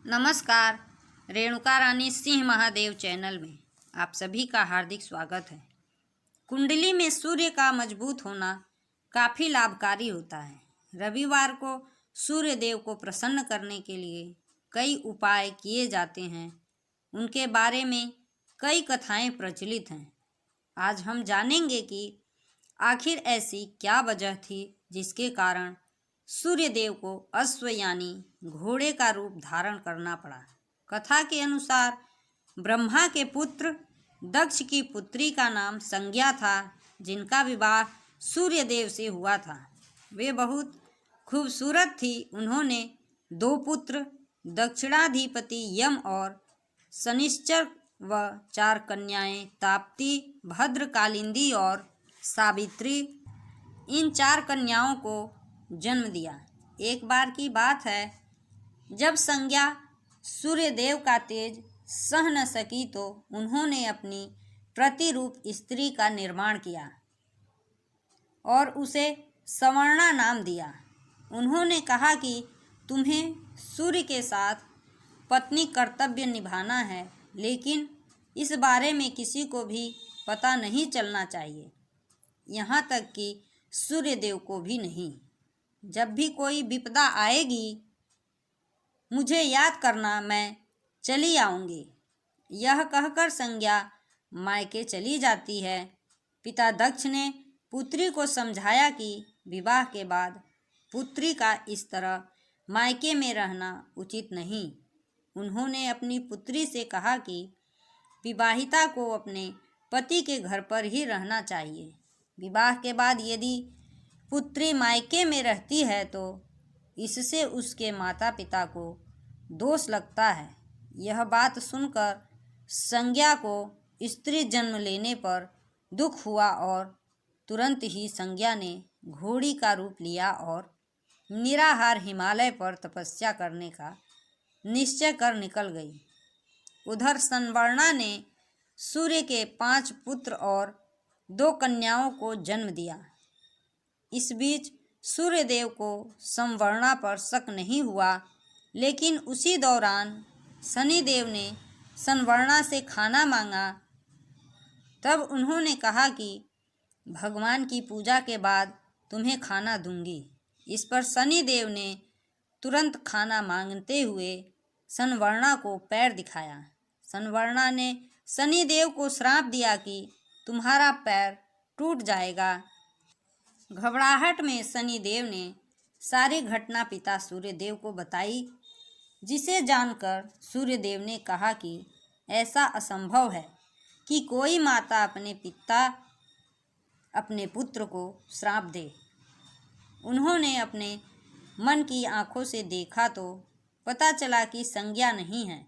नमस्कार। रेणुका रानी सिंह महादेव चैनल में आप सभी का हार्दिक स्वागत है। कुंडली में सूर्य का मजबूत होना काफ़ी लाभकारी होता है। रविवार को सूर्य देव को प्रसन्न करने के लिए कई उपाय किए जाते हैं। उनके बारे में कई कथाएं प्रचलित हैं। आज हम जानेंगे कि आखिर ऐसी क्या वजह थी जिसके कारण सूर्य देव को अश्व यानी घोड़े का रूप धारण करना पड़ा। कथा के अनुसार ब्रह्मा के पुत्र दक्ष की पुत्री का नाम संज्ञा था, जिनका विवाह सूर्य देव से हुआ था। वे बहुत खूबसूरत थी। उन्होंने 2 पुत्र दक्षिणाधिपति यम और शनिश्चर व 4 कन्याएं ताप्ती, भद्रकालिंदी और सावित्री। इन 4 कन्याओं को जन्म दिया। एक बार की बात है, जब संज्ञा सूर्य देव का तेज सह न सकी तो उन्होंने अपनी प्रतिरूप स्त्री का निर्माण किया और उसे सवर्णा नाम दिया। उन्होंने कहा कि तुम्हें सूर्य के साथ पत्नी कर्तव्य निभाना है, लेकिन इस बारे में किसी को भी पता नहीं चलना चाहिए, यहाँ तक कि सूर्य देव को भी नहीं। जब भी कोई विपदा आएगी मुझे याद करना, मैं चली आऊँगी। यह कहकर संज्ञा मायके चली जाती है। पिता दक्ष ने पुत्री को समझाया कि विवाह के बाद पुत्री का इस तरह मायके में रहना उचित नहीं। उन्होंने अपनी पुत्री से कहा कि विवाहिता को अपने पति के घर पर ही रहना चाहिए। विवाह के बाद यदि पुत्री मायके में रहती है तो इससे उसके माता पिता को दोष लगता है। यह बात सुनकर संज्ञा को स्त्री जन्म लेने पर दुख हुआ और तुरंत ही संज्ञा ने घोड़ी का रूप लिया और निराहार हिमालय पर तपस्या करने का निश्चय कर निकल गई। उधर संवर्णा ने सूर्य के 5 पुत्र और 2 कन्याओं को जन्म दिया। इस बीच सूर्यदेव को संवर्णा पर शक नहीं हुआ, लेकिन उसी दौरान शनिदेव ने संवर्णा से खाना मांगा। तब उन्होंने कहा कि भगवान की पूजा के बाद तुम्हें खाना दूंगी। इस पर शनिदेव ने तुरंत खाना मांगते हुए संवर्णा को पैर दिखाया। संवर्णा ने शनिदेव को श्राप दिया कि तुम्हारा पैर टूट जाएगा। घबराहट में शनिदेव ने सारी घटना पिता सूर्यदेव को बताई, जिसे जानकर सूर्यदेव ने कहा कि ऐसा असंभव है कि कोई माता अपने पुत्र को श्राप दे। उन्होंने अपने मन की आंखों से देखा तो पता चला कि संज्ञा नहीं है।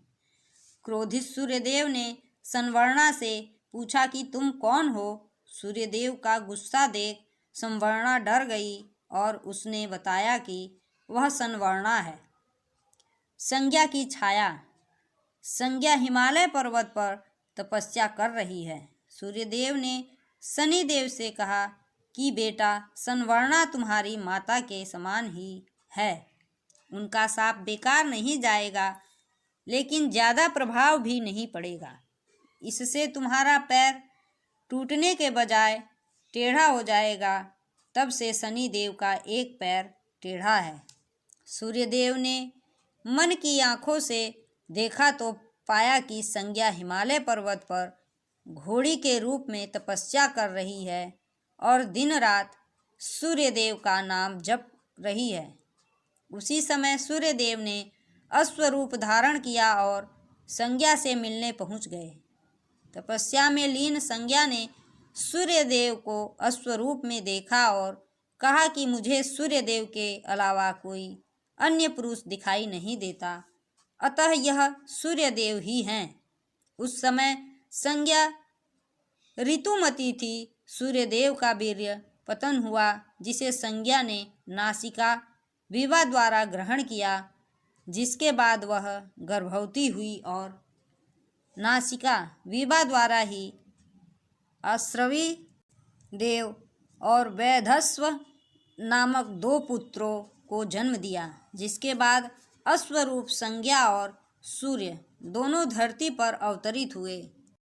क्रोधित सूर्यदेव ने संवर्णा से पूछा कि तुम कौन हो। सूर्यदेव का गुस्सा देख संवर्णा डर गई और उसने बताया कि वह संवर्णा है, संज्ञा की छाया। संज्ञा हिमालय पर्वत पर तपस्या कर रही है। सूर्यदेव ने शनिदेव से कहा कि बेटा, संवर्णा तुम्हारी माता के समान ही है। उनका शाप बेकार नहीं जाएगा, लेकिन ज़्यादा प्रभाव भी नहीं पड़ेगा। इससे तुम्हारा पैर टूटने के बजाय टेढ़ा हो जाएगा। तब से शनिदेव का एक पैर टेढ़ा है। सूर्यदेव ने मन की आंखों से देखा तो पाया कि संज्ञा हिमालय पर्वत पर घोड़ी के रूप में तपस्या कर रही है और दिन रात सूर्यदेव का नाम जप रही है। उसी समय सूर्यदेव ने अश्वरूप धारण किया और संज्ञा से मिलने पहुंच गए। तपस्या में लीन संज्ञा ने सूर्यदेव को अश्वरूप में देखा और कहा कि मुझे सूर्यदेव के अलावा कोई अन्य पुरुष दिखाई नहीं देता, अतः यह सूर्यदेव ही हैं। उस समय संज्ञा ऋतुमती थी। सूर्यदेव का वीर्य पतन हुआ, जिसे संज्ञा ने नासिका विवाह द्वारा ग्रहण किया, जिसके बाद वह गर्भवती हुई और नासिका विवाह द्वारा ही अश्रवी देव और वैधस्व नामक 2 पुत्रों को जन्म दिया, जिसके बाद अश्वरूप संज्ञा और सूर्य दोनों धरती पर अवतरित हुए